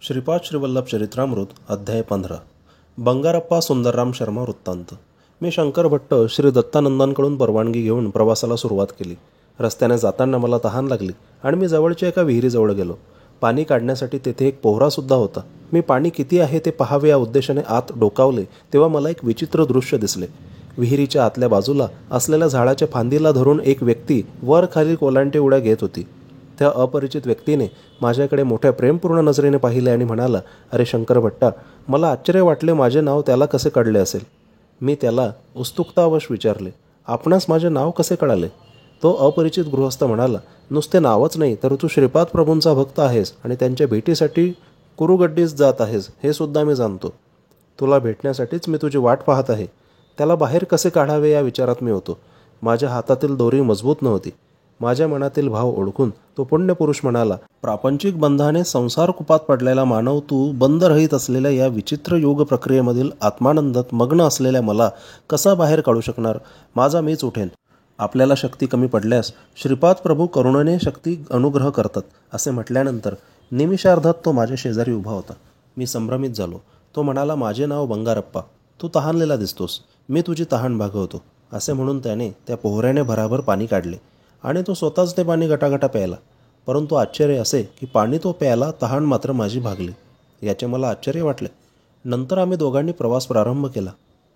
श्रीपाद श्रीवल्लभ चरित्रामृत अध्याय 15. बंगारप्पा सुंदरराम शर्मा वृत्तांत. मी शंकर भट्ट श्री दत्तानंदांकडून परवानगी घेऊन प्रवासाला सुरुवात केली. रस्त्याने जाताना मला तहान लागली आणि मी जवळच्या एका विहिरीजवळ गेलो. पाणी काढण्यासाठी तेथे एक पोहरासुद्धा होता. मी पाणी किती आहे ते पाहावे या उद्देशाने आत डोकावले तेव्हा मला एक विचित्र दृश्य दिसले. विहिरीच्या आतल्या बाजूला असलेल्या झाडाच्या फांदीला धरून एक व्यक्ती वर खाली कोलांटे उड्या घेत होती. त्या अपरिचित व्यक्तीने माझ्याकडे मोठ्या प्रेमपूर्ण नजरेने पाहिले आणि म्हणाला, "अरे शंकर भट्टा, मला आश्चर्य वाटले माझे नाव त्याला कसे कळले असेल." मी त्याला उत्सुकतावश विचारले, "आपणास माझे नाव कसे कळाले?" तो अपरिचित गृहस्थ म्हणाला, "नुसते नावच नाही तर तू श्रीपाद प्रभूंचा भक्त आहेस आणि त्यांच्या भेटीसाठी कुरुगड्डीस जात आहेस हे सुद्धा मी जाणतो. तुला भेटण्यासाठीच मी तुझी वाट पाहत आहे." त्याला बाहेर कसे काढावे या विचारात मी होतो. माझ्या हातातील दोरी मजबूत नव्हती. माझ्या मनातील भाव ओळखून तो पुण्यपुरुष म्हणाला, "प्रापंचिक बंधाने संसार कुपात पडलेला मानव तू बंद रहित असलेल्या या विचित्र योग प्रक्रियेमधील आत्मानंदात मग्न असलेल्या मला कसा बाहेर काढू शकणार? माझा मीच उठेन. आपल्याला शक्ती कमी पडल्यास श्रीपाद प्रभू करुणेने शक्ती अनुग्रह करतात." असे म्हटल्यानंतर निमिषार्धात तो माझ्या शेजारी उभा होता. मी संभ्रमित झालो. तो म्हणाला, "माझे नाव बंगारप्पा. तू तहानलेला दिसतोस. मी तुझी तहान भागवतो." असे म्हणून त्याने त्या पोहऱ्याने भराभर पाणी काढले आणि तो स्वतःच ते पाणी गटागटा प्यायला. परंतु आश्चर्य असे की पाणी तो प्यायला, तहान मात्र माझी भागली. याचे मला आश्चर्य वाटले. नंतर आम्ही दोघांनी प्रवास प्रारंभ केला.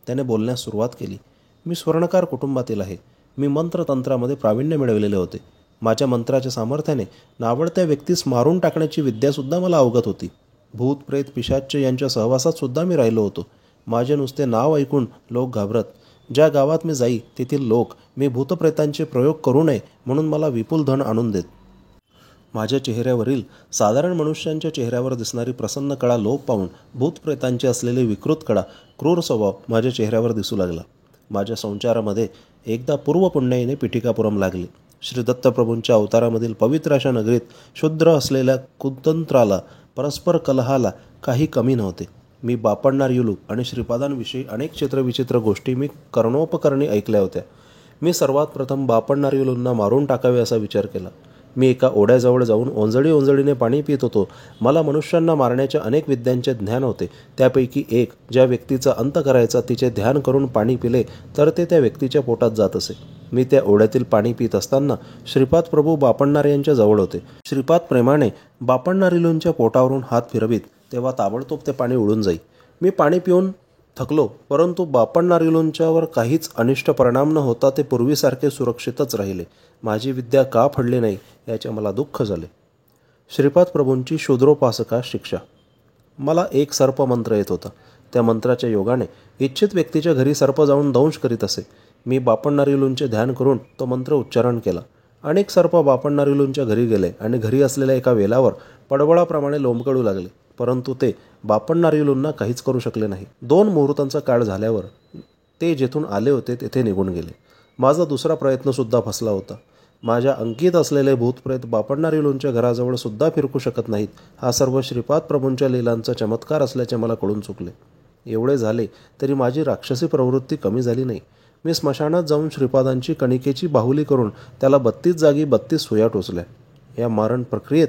त्याने बोलण्यास सुरुवात केली. मी स्वर्णकार कुटुंबातील आहे. मी मंत्रतंत्रामध्ये प्रावीण्य मिळवलेले होते. माझ्या मंत्राच्या सामर्थ्याने नावडत्या व्यक्तीस मारून टाकण्याची विद्यासुद्धा मला अवगत होती. भूत प्रेत पिशाच्च यांच्या सहवासात सुद्धा मी राहिलो होतो. माझे नुसते नाव ऐकून लोक घाबरत. ज्या गावात मी जाई तेथील लोक मी भूतप्रेतांचे प्रयोग करू नये म्हणून मला विपुल धन आणून देत. माझ्या चेहऱ्यावरील साधारण मनुष्यांच्या चेहऱ्यावर दिसणारी प्रसन्न कळा लोप पाहून भूतप्रेतांचे असलेले विकृत कळा, क्रूर स्वभाव माझ्या चेहऱ्यावर दिसू लागला. माझ्या संचारामध्ये एकदा पूर्वपुण्याईने पिठिकापुरम लागली. श्री दत्तप्रभूंच्या अवतारामधील पवित्र अशा नगरीत क्षुद्र असलेल्या कुतंत्राला, परस्पर कलहाला काही कमी नव्हते. मी बापण्णार युलू आणि श्रीपादांविषयी अनेक चित्रविचित्र गोष्टी मी कर्णोपकरणी ऐकल्या होत्या. मी सर्वात प्रथम बापण्णार युलूंना मारून टाकावे असा विचार केला. मी एका ओढ्याजवळ जाऊन ओंजळीने पाणी पित होतो. मला मनुष्यांना मारण्याच्या अनेक विद्यांचे ज्ञान होते. त्यापैकी एक, ज्या व्यक्तीचा अंत करायचा तिचे ध्यान करून पाणी पिले तर ते त्या व्यक्तीच्या पोटात जात असे. मी त्या ओढ्यातील पाणी पित असताना श्रीपाद प्रभू बापण्णार यांच्या जवळ होते. श्रीपाद प्रेमाने बापण्णार युलूंच्या पोटावरून हात फिरवीत तेव्हा ताबडतोब ते पाणी उडून जाई. मी पाणी पिऊन थकलो, परंतु बापण्णार युलूंच्यावर काहीच अनिष्ट परिणाम न होता ते पूर्वीसारखे सुरक्षितच राहिले. माझी विद्या का फडली नाही याचे मला दुःख झाले. श्रीपाद प्रभूंची शूद्रोपासका शिक्षा. मला एक सर्प मंत्र येत होता. त्या मंत्राच्या योगाने इच्छित व्यक्तीच्या घरी सर्प जाऊन दंश करीत असे. मी बापण्णार युलूंचे ध्यान करून तो मंत्र उच्चारण केला. अनेक सर्प बापण्णार युलूंच्या घरी गेले आणि घरी असलेल्या एका वेलावर पडवळाप्रमाणे लोंबकळू लागले. परंतु ते बापण्णार युलूंना काहीच करू शकले नाही. 2 मुहूर्तांचा काळ झाल्यावर ते जेथून आले होते तेथे निघून गेले. माझा दुसरा प्रयत्नसुद्धा फसला होता. माझ्या अंकित असलेले भूतप्रेत बापण्णार युलूंच्या घराजवळ सुद्धा फिरकू शकत नाहीत. हा सर्व श्रीपाद प्रभूंच्या लीलांचा चमत्कार असल्याचे मला कळून चुकले. एवढे झाले तरी माझी राक्षसी प्रवृत्ती कमी झाली नाही. मी स्मशानात जाऊन श्रीपादांची कणिकेची बाहुली करून त्याला 32 जागी 32 सुया टोचल्या. या मारण प्रक्रियेत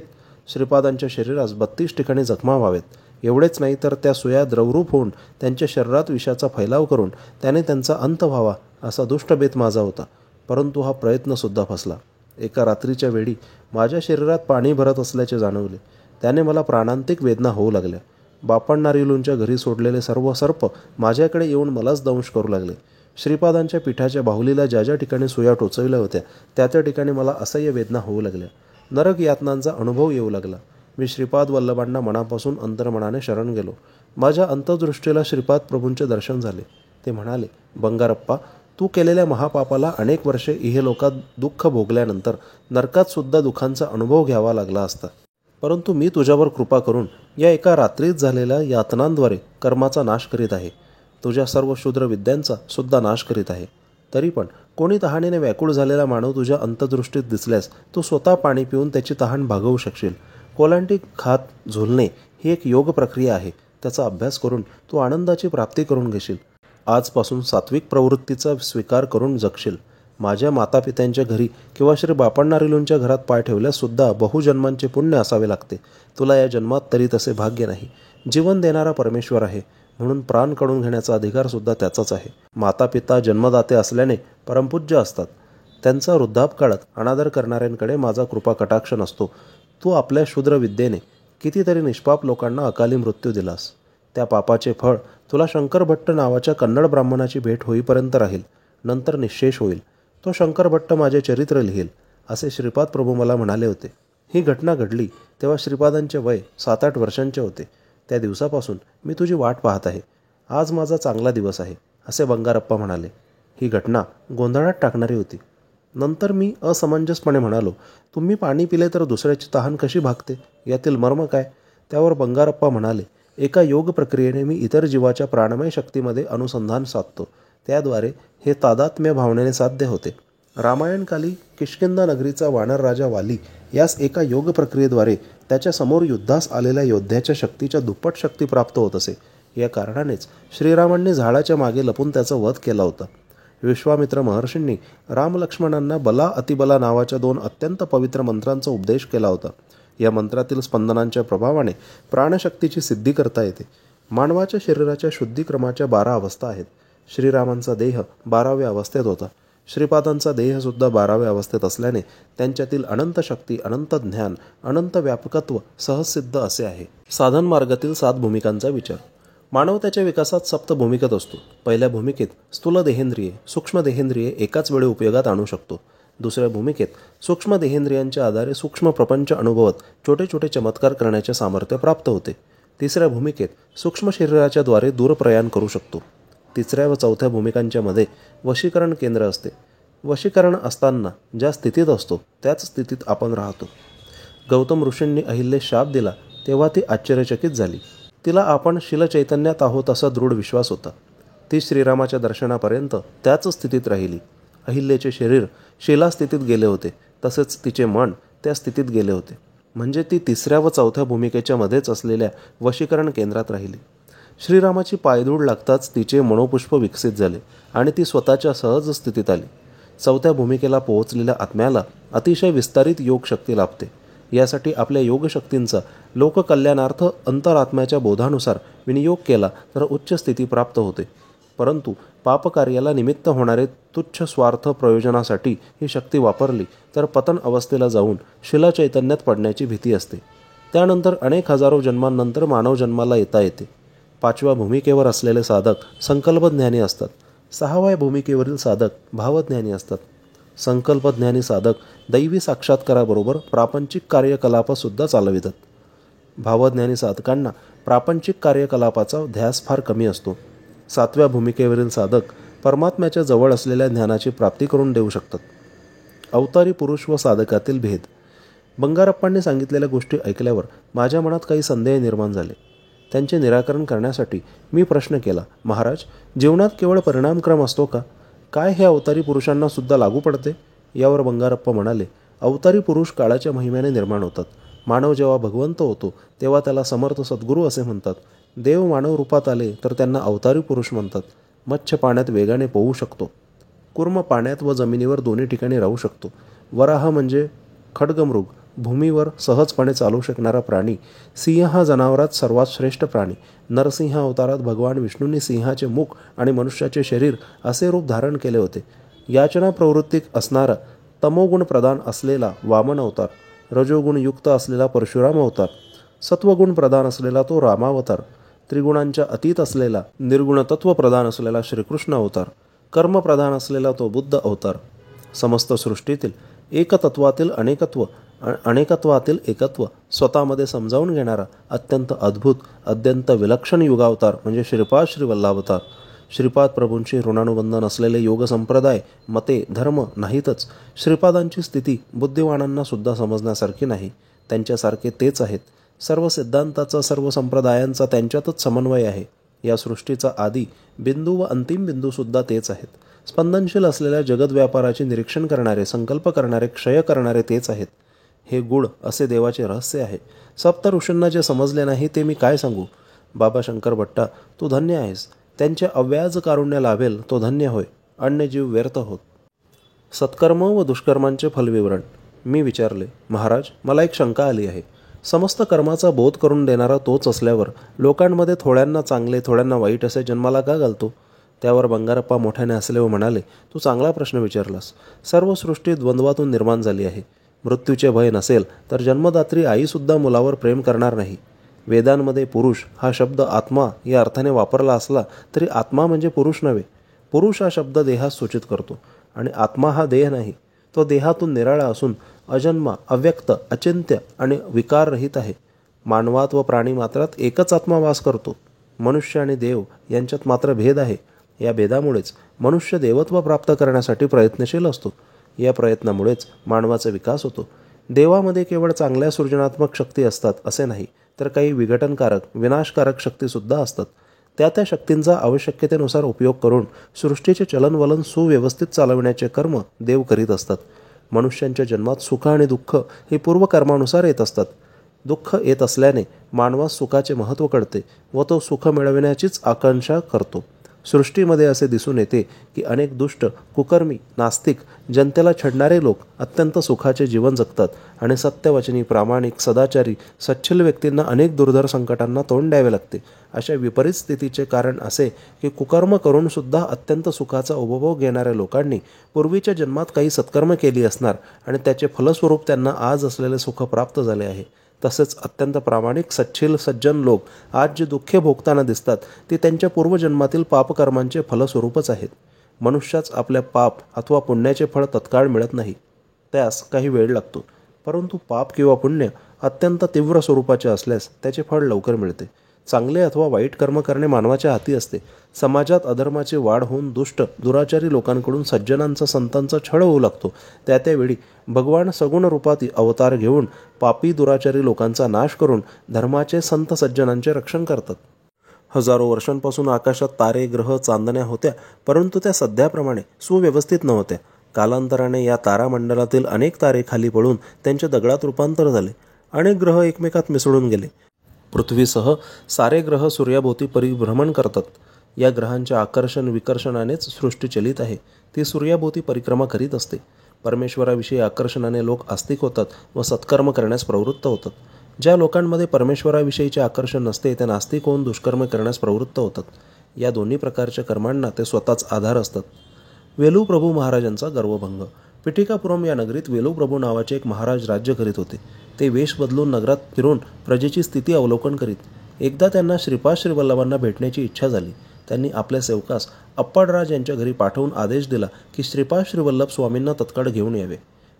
श्रीपादांच्या शरीरास 32 ठिकाणी जखमा व्हावेत. एवढेच नाही तर त्या सुया द्रवरूप होऊन त्यांच्या शरीरात विषाचा फैलाव करून त्याने त्यांचा अंत व्हावा असा दुष्टबेत माझा होता. परंतु हा प्रयत्नसुद्धा फसला. एका रात्रीच्या वेळी माझ्या शरीरात पाणी भरत असल्याचे जाणवले. त्याने मला प्राणांतिक वेदना होऊ लागल्या. बापण्णार युलूंच्या घरी सोडलेले सर्व सर्प माझ्याकडे येऊन मलाच दंश करू लागले. श्रीपादांच्या पिठाच्या बाहुलीला ज्या ज्या ठिकाणी सुया टोचविल्या होत्या त्या त्या ठिकाणी मला असह्य वेदना होऊ लागल्या. नरक यातनांचा अनुभव येऊ लागला. मी श्रीपाद वल्लभांना मनापासून अंतर्मनाने शरण गेलो. माझ्या अंतर्दृष्टीला श्रीपाद प्रभूंचे दर्शन झाले. ते म्हणाले, "बंगारप्पा, तू केलेल्या महापापाला अनेक वर्षे इहलोकात दुःख भोगल्यानंतर नरकात सुद्धा दुःखांचा अनुभव घ्यावा लागला असता. परंतु मी तुझ्यावर कृपा करून या एका रात्रीत झालेल्या यातनांद्वारे कर्माचा नाश करीत आहे. तुझ्या सर्व शूद्र विद्यांचा सुद्धा नाश करीत आहे. तरी पण कोणी तहानेने व्याकुळ झालेला मानव तुझ्या अंतर्दृष्टीत दिसल्यास तू स्वतः पाणी पिऊन त्याची तहान भागवू शकशील. कोलांटी खात झुलणे ही एक योग प्रक्रिया आहे. त्याचा अभ्यास करून तू आनंदाची प्राप्ती करून घेशील. आजपासून सात्विक प्रवृत्तीचा स्वीकार करून जगशील. माझ्या मातापित्यांच्या घरी किंवा श्री बापण्णारिलूंच्या घरात पाय ठेवल्याससुद्धा बहुजन्मांचे पुण्य असावे लागते. तुला या जन्मात तरी तसे भाग्य नाही. जीवन देणारा परमेश्वर आहे, म्हणून प्राण काढून घेण्याचा अधिकारसुद्धा त्याचाच आहे. मातापिता जन्मदाते असल्याने परमपूज्य असतात. त्यांचा वृद्धापकाळात अनादर करणाऱ्यांकडे माझा कृपा कटाक्ष नसतो. तू आपल्या शूद्र विद्येने कितीतरी निष्पाप लोकांना अकाली मृत्यू दिलास. त्या पापाचे फळ तुला शंकर भट्ट नावाच्या कन्नड ब्राह्मणाची भेट होईपर्यंत राहील. नंतर निःशेष होईल. तो शंकर भट्ट माझे चरित्र लिहील, असे श्रीपाद प्रभू मला म्हणाले होते. ही घटना घडली तेव्हा श्रीपादांचे वय 7-8 वर्षांचे होते. त्या दिवसापासून मी तुझी वाट पाहत आहे. आज माझा चांगला दिवस आहे, असे बंगारप्पा म्हणाले. ही घटना गोंधळात टाकणारी होती. नंतर मी असमंजसपणे म्हणालो, तुम्ही पाणी पिले तर दुसऱ्याची तहान कशी भागते, यातील मर्म काय? त्यावर बंगारप्पा म्हणाले, एका योग प्रक्रियेने मी इतर जीवाच्या प्राणमय शक्तीमध्ये अनुसंधान साधतो. त्याद्वारे हे तादात्म्य भावनेने साध्य होते. रामायणकाली किष्किंधा नगरीचा वानर राजा वाली यास एका योग प्रक्रियेद्वारे त्याच्या समोर युद्धास आलेल्या योद्ध्याच्या शक्तीच्या दुप्पट शक्ती प्राप्त होत असे. या कारणानेच श्रीरामांनी झाडाच्या मागे लपून त्याचा वध केला होता. विश्वामित्र महर्षींनी रामलक्ष्मणांना बला अतिबला नावाच्या 2 अत्यंत पवित्र मंत्रांचा उपदेश केला होता. या मंत्रातील स्पंदनांच्या प्रभावाने प्राणशक्तीची सिद्धी करता येते. मानवाच्या शरीराच्या शुद्धीक्रमाच्या 12 अवस्था आहेत. श्रीरामांचा देह 12व्या अवस्थेत होता. श्रीपादांचा देहसुद्धा 12व्या अवस्थेत असल्याने त्यांच्यातील अनंत शक्ती, अनंत ज्ञान, अनंत व्यापकत्व सहजसिद्ध असे आहे. साधन मार्गातील 7 भूमिकांचा विचार. मानव त्याच्या विकासात 7 भूमिकेत असतो. पहिल्या भूमिकेत स्थूल देहेंद्रिये, सूक्ष्म देहेंद्रिये एकाच वेळी उपयोगात आणू शकतो. दुसऱ्या भूमिकेत सूक्ष्म देहेंद्रियांच्या आधारे सूक्ष्म प्रपंच अनुभवत छोटे छोटे चमत्कार करण्याचे सामर्थ्य प्राप्त होते. तिसऱ्या भूमिकेत सूक्ष्म शरीराच्या द्वारे दूरप्रयाण करू शकतो. तिसऱ्या व चौथ्या भूमिकांच्या मध्ये वशीकरण केंद्र असते. वशीकरण असताना ज्या स्थितीत असतो त्याच स्थितीत आपण राहतो. गौतम ऋषींनी अहिल्येस शाप दिला तेव्हा ती आश्चर्यचकित झाली. तिला आपण शिलचैतन्यात आहोत असा दृढ विश्वास होता. ती श्रीरामाच्या दर्शनापर्यंत त्याच स्थितीत राहिली. अहिल्येचे शरीर शिलास्थितीत गेले होते, तसेच तिचे मन त्या स्थितीत गेले होते. म्हणजे ती तिसऱ्या व चौथ्या भूमिकेच्या मध्येच असलेल्या वशीकरण केंद्रात राहिली. श्रीरामाची पायधूळ लागताच तिचे मनोपुष्प विकसित झाले आणि ती स्वतःच्या सहज स्थितीत आली. चौथ्या भूमिकेला पोहोचलेल्या आत्म्याला अतिशय विस्तारित योगशक्ती लाभते. यासाठी आपल्या योगशक्तींचा लोककल्याणार्थ अंतरात्म्याच्या बोधानुसार विनियोग केला तर उच्च स्थिती प्राप्त होते. परंतु पापकार्याला निमित्त होणारे तुच्छ स्वार्थ प्रयोजनासाठी ही शक्ती वापरली तर पतन अवस्थेला जाऊन शिलाचैतन्यात पडण्याची भीती असते. त्यानंतर अनेक हजारो जन्मांनंतर मानव जन्माला येता येते. 5व्या भूमिकेवर असलेले साधक संकल्पज्ञानी असतात. 6व्या भूमिकेवरील साधक भावज्ञानी असतात. संकल्पज्ञानी साधक दैवी साक्षात्काराबरोबर प्रापंचिक कार्यकलापसुद्धा चालवितात. भावज्ञानी साधकांना प्रापंचिक कार्यकलापाचा ध्यास फार कमी असतो. 7व्या भूमिकेवरील साधक परमात्म्याच्या जवळ असलेल्या ज्ञानाची प्राप्ती करून देऊ शकतात. अवतारी पुरुष व साधकातील भेद. बंगारप्पांनी सांगितलेल्या गोष्टी ऐकल्यावर माझ्या मनात काही संदेह निर्माण झाले. त्यांचे निराकरण करण्यासाठी मी प्रश्न केला, महाराज, जीवनात केवळ परिणामक्रम असतो का? काय हे अवतारी पुरुषांना सुद्धा लागू पडते? यावर बंगारप्पा म्हणाले, अवतारी पुरुष काळाच्या महिम्याने निर्माण होतात. मानव जेव्हा भगवंत होतो तेव्हा त्याला समर्थ सद्गुरू असे म्हणतात. देव मानव रूपात आले तर त्यांना अवतारी पुरुष म्हणतात. मत्स्य पाण्यात वेगाने पोहू शकतो. कूर्म पाण्यात व जमिनीवर दोन्ही ठिकाणी राहू शकतो. वराह म्हणजे खड्गमृग, भूमीवर सहजपणे चालू शकणारा प्राणी. सिंह हा जनावरात सर्वात श्रेष्ठ प्राणी. नरसिंह अवतारात भगवान विष्णूंनी सिंहाचे मुख आणि मनुष्याचे शरीर असे रूप धारण केले होते. याचना प्रवृत्तीक असणारा तमोगुण प्रधान असलेला वामन अवतार, रजोगुण युक्त असलेला परशुराम अवतार, सत्वगुण प्रधान असलेला तो रामावतार, त्रिगुणांच्या अतीत असलेला निर्गुण तत्व प्रधान असलेला श्रीकृष्ण अवतार, कर्म प्रधान असलेला तो बुद्ध अवतार, समस्त सृष्टीतील एकतत्वातील अनेकत्व, अनेकत्वातील एकत्व स्वतःमध्ये समजावून घेणारा अत्यंत अद्भुत, अत्यंत विलक्षण युगावतार म्हणजे श्रीपाद श्रीवल्लावतार. श्रीपाद प्रभूंशी ऋणानुबंधन असलेले योग संप्रदाय, मते, धर्म नाहीतच. श्रीपादांची स्थिती बुद्धिवानांना सुद्धा समजण्यासारखी नाही. त्यांच्यासारखे तेच आहेत. सर्व सिद्धांताचा, सर्व संप्रदायांचा त्यांच्यातच समन्वय आहे. या सृष्टीचा आदी बिंदू व अंतिम बिंदूसुद्धा तेच आहेत. स्पंदनशील असलेल्या जगद व्यापाराचे निरीक्षण करणारे, संकल्प करणारे, क्षय करणारे तेच आहेत. हे गूढ असे देवाचे रहस्य आहे. सप्त ऋषींना जे समजले नाही ते मी काय सांगू. बाबा शंकर भट्टा, तू धन्य आहेस. त्यांचे अव्याज कारुण्य लाभेल तो धन्य होय. अन्य जीव व्यर्थ होत. सत्कर्म व दुष्कर्मांचे फलविवरण. मी विचारले, महाराज, मला एक शंका आली आहे. समस्त कर्माचा बोध करून देणारा तोच असल्यावर लोकांमध्ये थोड्यांना चांगले थोड्यांना वाईट असे जन्माला का घालतो? त्यावर बंगारप्पा मोठ्याने हसले व म्हणाले, तू चांगला प्रश्न विचारलास. सर्व सृष्टी द्वंद्वातून निर्माण झाली आहे. मृत्यूचे भय नसेल तर जन्मदात्री आईसुद्धा मुलावर प्रेम करणार नाही. वेदांमध्ये पुरुष हा शब्द आत्मा या अर्थाने वापरला असला तरी आत्मा म्हणजे पुरुष नव्हे. पुरुष हा शब्द देहास सूचित करतो आणि आत्मा हा देह नाही. तो देहातून निराळा असून अजन्मा, अव्यक्त, अचिंत्य आणि विकाररहित आहे. मानवात व प्राणी मात्रात एकच आत्मा वास करतो. मनुष्य आणि देव यांच्यात मात्र भेद आहे. या भेदामुळेच मनुष्य देवत्व प्राप्त करण्यासाठी प्रयत्नशील असतो. या प्रयत्नामुळेच मानवाचा विकास होतो. देवामध्ये केवळ चांगल्या सृजनात्मक शक्ती असतात असे नाही, तर काही विघटनकारक, विनाशकारक शक्तीसुद्धा असतात. त्या त्या शक्तींचा आवश्यकतेनुसार उपयोग करून सृष्टीचे चलनवलन सुव्यवस्थित चालविण्याचे कर्म देव करीत असतात. मनुष्यांच्या जन्मात सुख आणि दुःख हे पूर्वकर्मानुसार येत असतात. दुःख येत असल्याने मानवास सुखाचे महत्त्व कळते व तो सुख मिळविण्याचीच आकांक्षा करतो. सृष्टीमध्ये असे दिसून येते की अनेक दुष्ट, कुकर्मी, नास्तिक, जनतेला छळणारे लोक अत्यंत सुखाचे जीवन जगतात आणि सत्यवचनी, प्रामाणिक, सदाचारी, सच्छल व्यक्तींना अनेक दुर्धर संकटांना तोंड द्यावे लागते. अशा विपरीत स्थितीचे कारण असे की कुकर्म करून सुद्धा अत्यंत सुखाचा उपभोग घेणाऱ्या लोकांनी पूर्वीच्या जन्मात काही सत्कर्म केली असणार आणि त्याचे फलस्वरूप त्यांना आज असलेले सुख प्राप्त झाले आहे. तसेच अत्यंत प्रामाणिक, सच्छील, सज्जन लोक आज जी दुःखे भोगताना दिसतात ती त्यांच्या पूर्वजन्मातील पापकर्मांचे फलस्वरूपच आहेत. मनुष्याच आपल्या पाप अथवा पुण्याचे फळ तत्काळ मिळत नाही. त्यास काही वेळ लागतो. परंतु पाप किंवा पुण्य अत्यंत तीव्र स्वरूपाचे असल्यास त्याचे फळ लवकर मिळते. चांगले अथवा वाईट कर्म करणे मानवाच्या हाती असते. समाजात अधर्माची वाढ होऊन दुष्ट, दुराचारी लोकांकडून सज्जनांचा, संतांचा छळ होऊ लागतो. त्या त्यावेळी भगवान सगुण रूपात अवतार घेऊन पापी, दुराचारी लोकांचा नाश करून धर्माचे, संत सज्जनांचे रक्षण करतात. हजारो वर्षांपासून आकाशात तारे, ग्रह, चांदण्या होत्या, परंतु त्या सध्याप्रमाणे सुव्यवस्थित नव्हत्या. कालांतराने या तारामंडलातील अनेक तारे खाली पडून त्यांचे दगडात रूपांतर झाले. अनेक ग्रह एकमेकात मिसळून गेले. पृथ्वीसह सारे ग्रह सूर्याभोवती परिभ्रमण करतात. या ग्रहांच्या आकर्षण विकर्षणानेच सृष्टी चलित आहे. ती सूर्याभोवती परिक्रमा करीत असते. परमेश्वराविषयी आकर्षणाने लोक आस्तिक होतात व सत्कर्म करण्यास प्रवृत्त होतात. ज्या लोकांमध्ये परमेश्वराविषयीचे आकर्षण नसते ते नास्तिक होऊन दुष्कर्म करण्यास प्रवृत्त होतात. या दोन्ही प्रकारच्या कर्मांना ते स्वतःच आधार असतात. वेलूप्रभू महाराजांचा गर्वभंग. पिठिकापुरम या नगरीत वेलूप्रभू नावाचे एक महाराज राज्य करीत होते. ते वेश बदलून नगरात फिरून प्रजेची स्थिती अवलोकन करीत. एकदा त्यांना श्रीपाद श्रीवल्लभांना भेटण्याची इच्छा झाली. त्यांनी आपल्या सेवकास अप्पाडराज यांच्या घरी पाठवून आदेश दिला की श्रीपाद श्रीवल्लभ स्वामींना तत्काळ घेऊन यावे.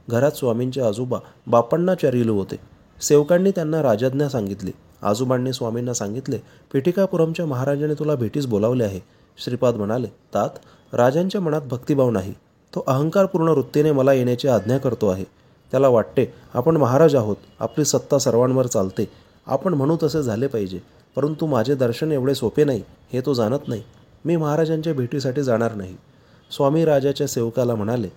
घरात स्वामींचे आजोबा बापण्णाचार्युलू होते. सेवकांनी त्यांना राजाज्ञा सांगितली. आजोबांनी स्वामींना सांगितले, पिठिकापुरमच्या महाराजाने तुला भेटीस बोलावले आहे. श्रीपाद म्हणाले, तात, राजांच्या मनात भक्तिभाव नाही. तो अहंकारपूर्ण वृत्तीने मला येण्याची आज्ञा करतो आहे. त्याला वाटते आपण महाराज आहोत, आपली सत्ता सर्वांवर चालते, आपण म्हणू तसे झाले पाहिजे. परंतु माझे दर्शन एवढे सोपे नाही हे तो जाणत नाही. मी महाराजांच्या भेटीसाठी जाणार नाही. स्वामी राजाच्या सेवकाला म्हणाले,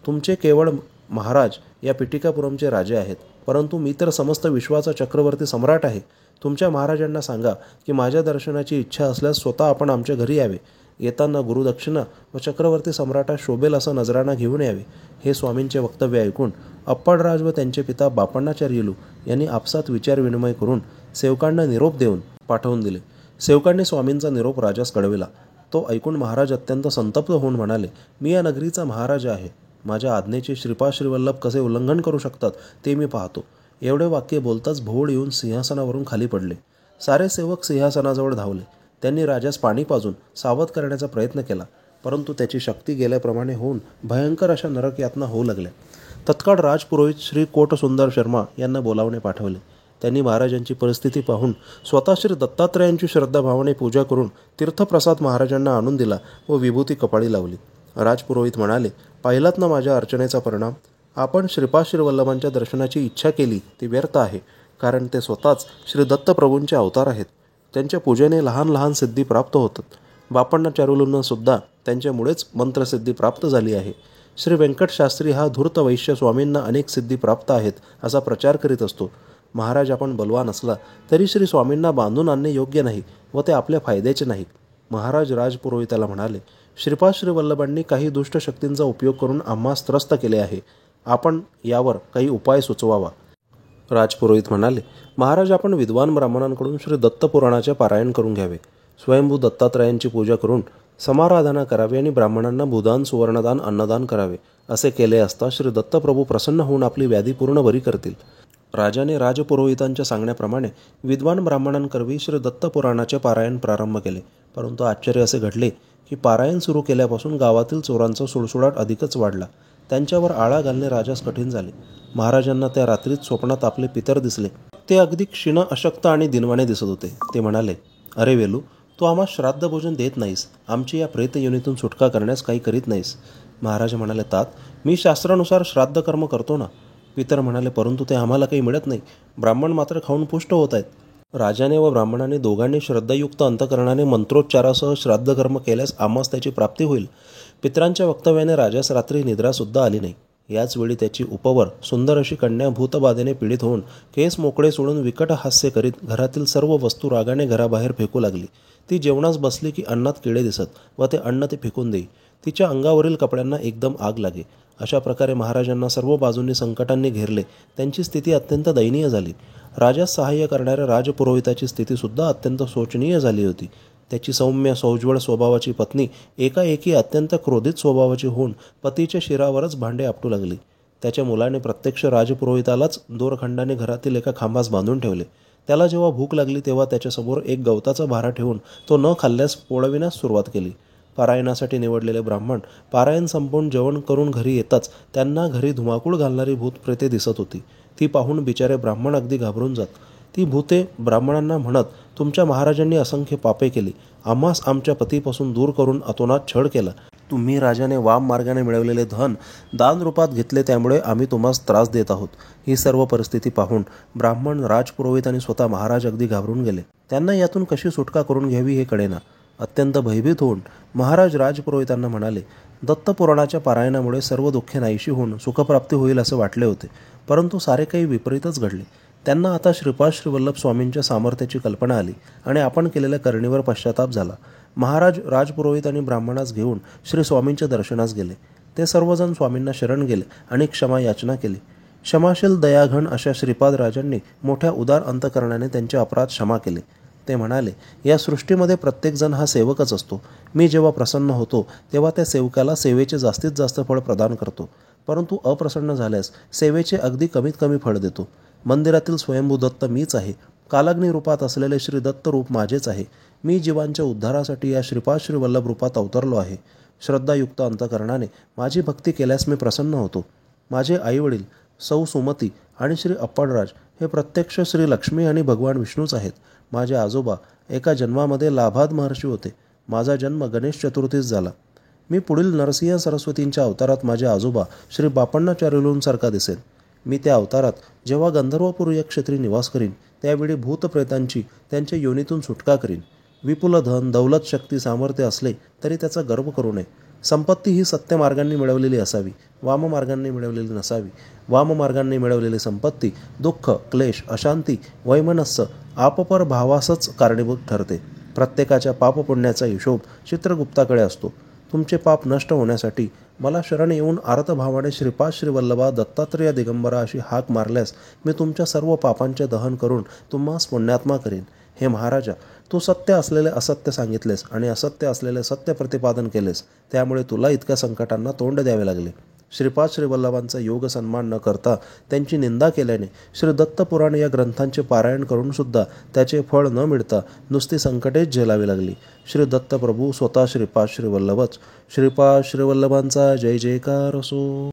तुमचे केवळ महाराज या पिठिकापुरमचे राजे आहेत, परंतु मी तर समस्त विश्वाचा चक्रवर्ती सम्राट आहे. तुमच्या महाराजांना सांगा की माझ्या दर्शनाची इच्छा असल्यास स्वतः आपण आमच्या घरी यावे. येताना गुरुदक्षिणा व चक्रवर्ती सम्राटास शोभेल असा नजराणा घेऊन यावे. हे स्वामींचे वक्तव्य ऐकून अप्पाडराज व त्यांचे पिता बापण्णाचार्युलू यांनी आपसात विचारविनिमय करून सेवकांना निरोप देऊन पाठवून दिले. सेवकांनी स्वामींचा निरोप राजास कळविला. तो ऐकून महाराज अत्यंत संतप्त होऊन म्हणाले, मी या नगरीचा महाराजा आहे. माझ्या आज्ञेचे श्रीपाद श्रीवल्लभ कसे उल्लंघन करू शकतात ते मी पाहतो. एवढे वाक्य बोलताच भोळ येऊन सिंहासनावरून खाली पडले. सारे सेवक सिंहासनाजवळ धावले. त्यांनी राजास पाणी पाजून सावध करण्याचा प्रयत्न केला, परंतु त्याची शक्ती गेल्याप्रमाणे होऊन भयंकर अशा नरकयातना होऊ लागल्या. तत्काळ राजपुरोहित श्री कोटसुंदर शर्मा यांना बोलावणे पाठवले. त्यांनी महाराजांची परिस्थिती पाहून स्वतः श्री दत्तात्रयांची श्रद्धाभावाने पूजा करून तीर्थप्रसाद महाराजांना आणून दिला व विभूती कपाळी लावली. राजपुरोहित म्हणाले, पाहिलात ना माझ्या अर्चनेचा परिणाम. आपण श्रीपाद श्रीवल्लभांच्या दर्शनाची इच्छा केली ती व्यर्थ आहे, कारण ते स्वतःच श्री दत्तप्रभूंचे अवतार आहेत. त्यांच्या पूजेने लहान लहान सिद्धी प्राप्त होतात. बापण्णाचार्युलूंना सुद्धा त्यांच्यामुळेच मंत्रसिद्धी प्राप्त झाली आहे. श्री व्यंकटशास्त्री हा धूर्त वैश्य स्वामींना अनेक सिद्धी प्राप्त आहेत असा प्रचार करीत असतो. महाराज आपण बलवान असला तरी श्री स्वामींना बांधून आणणे योग्य नाही व ते आपल्या फायद्याचे नाही. महाराज राजपुरोहिताला म्हणाले, श्रीपाद श्रीवल्लभांनी काही दुष्ट शक्तींचा उपयोग करून आम्हास त्रस्त केले आहे. आपण यावर काही उपाय सुचवावा. राजपुरोहित म्हणाले, महाराज, आपण विद्वान ब्राह्मणांकडून श्री दत्तपुराणाचे पारायण करून घ्यावे. स्वयंभू दत्तात्रयांची पूजा करून समाराधना करावी आणि ब्राह्मणांना भूदान, सुवर्णदान, अन्नदान करावे. असे केले असता श्री दत्तप्रभू प्रसन्न होऊन आपली व्याधी पूर्ण बरी करतील. राजाने राजपुरोहितांच्या सांगण्याप्रमाणे विद्वान ब्राह्मणांकरवी श्री दत्तपुराणाचे पारायण प्रारंभ केले. परंतु आश्चर्य असे घडले की पारायण सुरू केल्यापासून गावातील चोरांचा सुळसुळाट अधिकच वाढला. त्यांच्यावर आळा घालणे राजास कठीण झाले. महाराजांना त्या रात्रीत स्वप्नात आपले पितर दिसले. ते अगदी क्षीण, अशक्त आणि दिनवाने दिसत होते. ते म्हणाले, अरे वेलू, तू आम्हा श्राद्ध भोजन देत नाहीस. आमची या प्रेत योनीतून सुटका करण्यास काही करीत नाहीस. महाराज म्हणाले, तात, मी शास्त्रानुसार श्राद्ध कर्म करतो ना. पितर म्हणाले, परंतु ते आम्हाला काही मिळत नाही. ब्राह्मण मात्र खाऊन पुष्ट होत आहेत. राजाने व ब्राह्मणाने दोघांनी श्रद्धायुक्त अंतकरणाने मंत्रोच्चारासह श्राद्धकर्म केल्यास आम्हास त्याची प्राप्ती होईल. पितरांच्या वक्तव्याने राजास रात्री निद्रासुद्धा आली नाही. याच वेळी त्याची उपवर सुंदर अशी कन्या भूतबाधेने पीडित होऊन केस मोकळे सोडून विकट हास्य करीत घरातील सर्व वस्तू रागाने घराबाहेर फेकू लागली. ती जेवणास बसली की अन्नात किडे दिसत व ते अन्न ती फेकून देई. तिच्या अंगावरील कपड्यांना एकदम आग लागे. अशा प्रकारे महाराजांना सर्व बाजूंनी संकटांनी घेरले. त्यांची स्थिती अत्यंत दयनीय झाली. राजास सहाय्य करणाऱ्या राजपुरोहिताची स्थितीसुद्धा अत्यंत शोचनीय झाली होती. त्याची सौम्य सौज्वळ स्वभावाची पत्नी एकाएकी अत्यंत क्रोधित स्वभावाची होऊन पतीच्या शिरावरच भांडे आपटू लागली. त्याच्या मुलाने प्रत्यक्ष राजपुरोहितालाच दोरखंडाने घरातील एका खांबास बांधून ठेवले. त्याला जेव्हा भूक लागली तेव्हा त्याच्यासमोर एक गवताचा भारा ठेवून तो न खाल्ल्यास पोळविण्यास सुरुवात केली. पारायणासाठी निवडलेले ब्राह्मण पारायण संपवून जेवण करून घरी येताच त्यांना घरी धुमाकूळ घालणारी भूतप्रेते दिसत होती. ती पाहून बिचारे ब्राह्मण अगदी घाबरून जात. ती भूते ब्राह्मणांना म्हणत, तुमच्या महाराजांनी असंख्य पापे केली. आम्हास आमच्या पतीपासून दूर करून अतोनात छळ केला. तुम्ही राजाने वाम मार्गाने मिळवलेले धन दान रूपात घेतले, त्यामुळे आम्ही तुम्हास त्रास देत आहोत. ही सर्व परिस्थिती पाहून ब्राह्मण, राजपुरोहित आणि स्वतः महाराज अगदी घाबरून गेले. त्यांना यातून कशी सुटका करून घ्यावी हे कळेना. अत्यंत भयभीत होऊन महाराज राजपुरोहितांना म्हणाले, दत्तपुराणाच्या पारायणामुळे सर्व दुःखे नाहीशी होऊन सुखप्राप्ती होईल असे वाटले होते, परंतु सारे काही विपरीतच घडले. त्यांना आता श्रीपाद श्रीवल्लभ स्वामींच्या सामर्थ्याची कल्पना आली आणि आपण केलेल्या करणीवर पश्चाताप झाला. महाराज राजपुरोहित आणि ब्राह्मणास घेऊन श्री स्वामींच्या दर्शनास गेले. ते सर्वजण स्वामींना शरण गेले आणि क्षमा याचना केली. क्षमाशील दयाघन अशा श्रीपाद राजांनी मोठ्या उदार अंतकरणाने त्यांचे अपराध क्षमा केले. ते म्हणाले, या सृष्टीमध्ये प्रत्येकजण हा सेवकच असतो. मी जेव्हा प्रसन्न होतो तेव्हा त्या सेवकाला सेवेचे जास्तीत जास्त फळ प्रदान करतो, परंतु अप्रसन्न झाल्यास सेवेचे अगदी कमीत कमी फळ देतो. मंदिरातील स्वयंभू दत्त मीच आहे. कालाग्नी रूपात असलेले श्री दत्त रूप माझेच आहे. मी जीवांच्या उद्धारासाठी या श्रीपाद श्रीवल्लभ रूपात अवतरलो आहे. श्रद्धायुक्त अंतकरणाने माझी भक्ती केल्यास मी प्रसन्न होतो. माझे आईवडील सौ सुमती आणि श्री अप्पळराज हे प्रत्यक्ष श्री लक्ष्मी आणि भगवान विष्णूच आहेत. माझे आजोबा एका जन्मामध्ये लाभाद महर्षी होते. माझा जन्म गणेश चतुर्थीस झाला. मी पुढील नरसिंह सरस्वतींच्या अवतारात माझे आजोबा श्री बापण्णाचार्युलूंसारखा दिसेन. मी त्या अवतारात जेव्हा गंधर्वपूर या क्षेत्री निवास करीन त्यावेळी भूतप्रेतांची त्यांच्या योनीतून सुटका करीन. विपुल धन, दौलत, शक्ती, सामर्थ्य असले तरी त्याचा गर्व करू नये. संपत्ती ही सत्य मार्गांनी मिळवलेली असावी, वाम मार्गांनी मिळवलेली नसावी. वाम मार्गांनी मिळवलेली संपत्ती दुःख, क्लेश, अशांती, वैमनस्य, आपपर भावासच कारणीभूत ठरते. प्रत्येकाच्या पापपुण्याचा हिशोब चित्रगुप्ताकडे असतो. तुमचे पाप नष्ट होण्यासाठी मला शरण येऊन आर्तभावाने श्रीपाद श्रीवल्लभा दत्तात्रेय दिगंबरा अशी हाक मारल्यास मी तुमच्या सर्व पापांचे दहन करून तुम्हास पुण्यात्मा करीन. हे महाराजा, तू सत्य असलेले असत्य सांगितलेस आणि असत्य असलेले सत्य प्रतिपादन केलेस, त्यामुळे तुला इतक्या संकटांना तोंड द्यावे लागले. श्रीपाद श्रीवल्लभांचा योग सन्मान न करता त्यांची निंदा केल्याने श्री दत्तपुराण या ग्रंथांचे पारायण करून सुद्धा त्याचे फळ न मिळता नुसती संकटेच झेलावी लागली. श्री दत्तप्रभू स्वतः श्रीपाद श्रीवल्लभच. श्रीपाद श्रीवल्लभांचा जय जयकार असो.